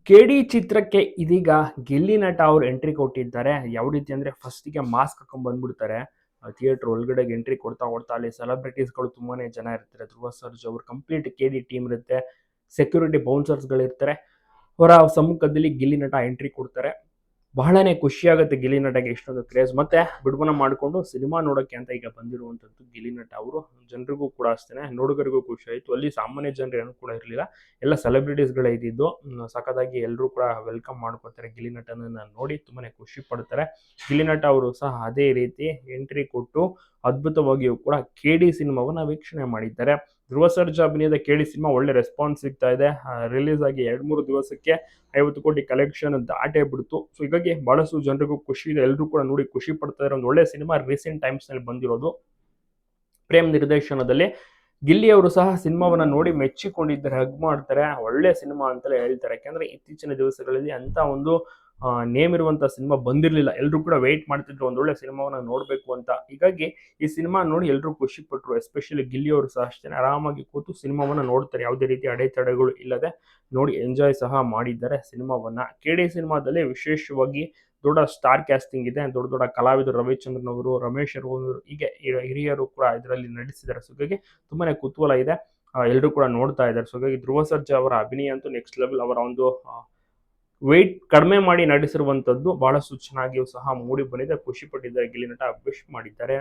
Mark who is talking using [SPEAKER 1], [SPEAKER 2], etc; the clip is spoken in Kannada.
[SPEAKER 1] ಕೆಡಿ ಚಿತ್ರಕ್ಕೆ ಇದೀಗ ಗಿಲ್ಲಿ ನಟ ಅವರು ಎಂಟ್ರಿ ಕೊಟ್ಟಿದ್ದಾರೆ. ಯಾವ ರೀತಿ ಅಂದ್ರೆ ಫಸ್ಟಿಗೆ ಮಾಸ್ಕ್ ಹಾಕೊಂಡ್ ಬಂದ್ಬಿಡ್ತಾರೆ. ಥಿಯೇಟರ್ ಒಳಗಡೆಗೆ ಎಂಟ್ರಿ ಕೊಡ್ತಾ ಅಲ್ಲಿ ಸೆಲೆಬ್ರಿಟೀಸ್‌ಗಳು ತುಂಬಾನೇ ಜನ ಇರ್ತಾರೆ. ಧ್ರುವ ಸರ್ಜಾ ಅವ್ರ ಕಂಪ್ಲೀಟ್ ಕೆಡಿ ಟೀಮ್ ಇರುತ್ತೆ. ಸೆಕ್ಯೂರಿಟಿ ಬೌನ್ಸರ್ಸ್‌ಗಳಿರ್ತಾರೆ. ಅವರ ಸಮ್ಮುಖದಲ್ಲಿ ಗಿಲ್ಲಿ ನಟ ಎಂಟ್ರಿ ಕೊಡ್ತಾರೆ. ಬಹಳನೇ ಖುಷಿಯಾಗುತ್ತೆ ಗಿಲ್ಲಿ ನಟಗೆ ಇಷ್ಟೊಂದು ಕ್ರೇಜ್. ಮತ್ತೆ ಬಿಡುಗಡೆ ಮಾಡಿಕೊಂಡು ಸಿನಿಮಾ ನೋಡೋಕೆ ಅಂತ ಈಗ ಬಂದಿರುವಂತದ್ದು ಗಿಲ್ಲಿ ನಟ ಅವರು. ಜನರಿಗೂ ಕೂಡ ಅಷ್ಟೇನೆ, ನೋಡುಗರಿಗೂ ಖುಷಿ ಆಯ್ತು. ಅಲ್ಲಿ ಸಾಮಾನ್ಯ ಜನರು ಏನು ಕೂಡ ಇರಲಿಲ್ಲ. ಎಲ್ಲ ಸೆಲೆಬ್ರಿಟೀಸ್‌ಗಳೇ ಇದ್ದಿದ್ದು. ಸಖತ್ತಾಗಿ ಎಲ್ಲರೂ ಕೂಡ ವೆಲ್ಕಮ್ ಮಾಡ್ಕೊತಾರೆ. ಗಿಲ್ಲಿ ನಟನನ್ನ ನೋಡಿ ತುಂಬಾನೇ ಖುಷಿ ಪಡ್ತಾರೆ. ಗಿಲ್ಲಿ ನಟ ಅವರು ಸಹ ಅದೇ ರೀತಿ ಎಂಟ್ರಿ ಕೊಟ್ಟು ಅದ್ಭುತವಾಗಿಯೂ ಕೂಡ ಕೆಡಿ ಸಿನಿಮಾವನ್ನ ವೀಕ್ಷಣೆ ಮಾಡಿದ್ದಾರೆ. ಧ್ರುವ ಸರ್ಜಾ ಅಭಿನಯದ ಕೆಡಿ ಸಿನಿಮಾ ಒಳ್ಳೆ ರೆಸ್ಪಾನ್ಸ್ ಸಿಗ್ತಾ ಇದೆ. ರಿಲೀಸ್ ಆಗಿ 2-3 ದಿವಸಕ್ಕೆ 50 ಕೋಟಿ ಕಲೆಕ್ಷನ್ ದಾಟೇ ಬಿಡ್ತು. ಸೊ ಹೀಗಾಗಿ ಬಹಳಷ್ಟು ಜನರಿಗೂ ಖುಷಿ ಇದೆ. ಎಲ್ಲರೂ ಕೂಡ ನೋಡಿ ಖುಷಿ ಪಡ್ತಾ ಇದ್ದಾರೆ. ಒಂದು ಒಳ್ಳೆ ಸಿನಿಮಾ ರೀಸೆಂಟ್ ಟೈಮ್ಸ್ ನಲ್ಲಿ ಬಂದಿರೋದು. ಪ್ರೇಮ್ ನಿರ್ದೇಶನದಲ್ಲಿ ಗಿಲ್ಲಿ ಅವರು ಸಹ ಸಿನಿಮಾವನ್ನ ನೋಡಿ ಮೆಚ್ಚಿಕೊಂಡಿದ್ದಾರೆ, ಹಗ್ ಮಾಡ್ತಾರೆ. ಒಳ್ಳೆ ಸಿನಿಮಾ ಅಂತಲೇ ಹೇಳ್ತಾರೆ. ಯಾಕಂದ್ರೆ ಇತ್ತೀಚಿನ ದಿವಸಗಳಲ್ಲಿ ಅಂತ ಒಂದು ನೇಮ್ ಇರುವಂತ ಸಿನಿಮಾ ಬಂದಿರಲಿಲ್ಲ. ಎಲ್ಲರೂ ಕೂಡ ವೇಟ್ ಮಾಡ್ತಿದ್ರು ಒಂದೊಳ್ಳೆ ಸಿನಿಮಾವನ್ನ ನೋಡಬೇಕು ಅಂತ. ಹೀಗಾಗಿ ಈ ಸಿನಿಮಾ ನೋಡಿ ಎಲ್ಲರೂ ಖುಷಿ ಪಟ್ಟರು. ಎಸ್ಪೆಷಲಿ ಗಿಲ್ಲಿ ಅವರು ಸಹ ಅಷ್ಟೇ ಆರಾಮಾಗಿ ಕೂತು ಸಿನಿಮಾವನ್ನ ನೋಡ್ತಾರೆ. ಯಾವುದೇ ರೀತಿ ಅಡೆತಡೆಗಳು ಇಲ್ಲದೆ ನೋಡಿ ಎಂಜಾಯ್ ಸಹ ಮಾಡಿದ್ದಾರೆ ಸಿನಿಮಾವನ್ನ. ಕೆಡಿ ಸಿನಿಮಾದಲ್ಲಿ ವಿಶೇಷವಾಗಿ ದೊಡ್ಡ ಸ್ಟಾರ್ ಕ್ಯಾಸ್ಟಿಂಗ್ ಇದೆ. ದೊಡ್ಡ ದೊಡ್ಡ ಕಲಾವಿದರು ರವಿಚಂದ್ರನ್ ಅವರು, ರಮೇಶ್ ಅವರು, ಹೀಗೆ ಹಿರಿಯರು ಕೂಡ ಇದರಲ್ಲಿ ನಟಿಸಿದ್ದಾರೆ. ಸೊ ಹಾಗಾಗಿ ತುಂಬಾನೇ ಕುತೂಹಲ ಇದೆ. ಎಲ್ಲರೂ ಕೂಡ ನೋಡ್ತಾ ಇದ್ದಾರೆ. ಸೊ ಹಾಗಾಗಿ ಧ್ರುವ ಸರ್ಜಾ ಅವರ ಅಭಿನಯ ಅಂತೂ ನೆಕ್ಸ್ಟ್ ಲೆವೆಲ್. ಅವರ ಒಂದು ವೆಯ್ಟ್ ಕಡಿಮೆ ಮಾಡಿ ನಟಿಸಿರುವಂತದ್ದು ಬಹಳಷ್ಟು ಚೆನ್ನಾಗಿಯೂ ಸಹ ಮೂಡಿ ಬಂದಿದೆ. ಖುಷಿ ಪಟ್ಟಿದ್ದಾರೆ ಗಿಲ್ಲಿ ನಟ, ವಿಶ್ ಮಾಡಿದ್ದಾರೆ.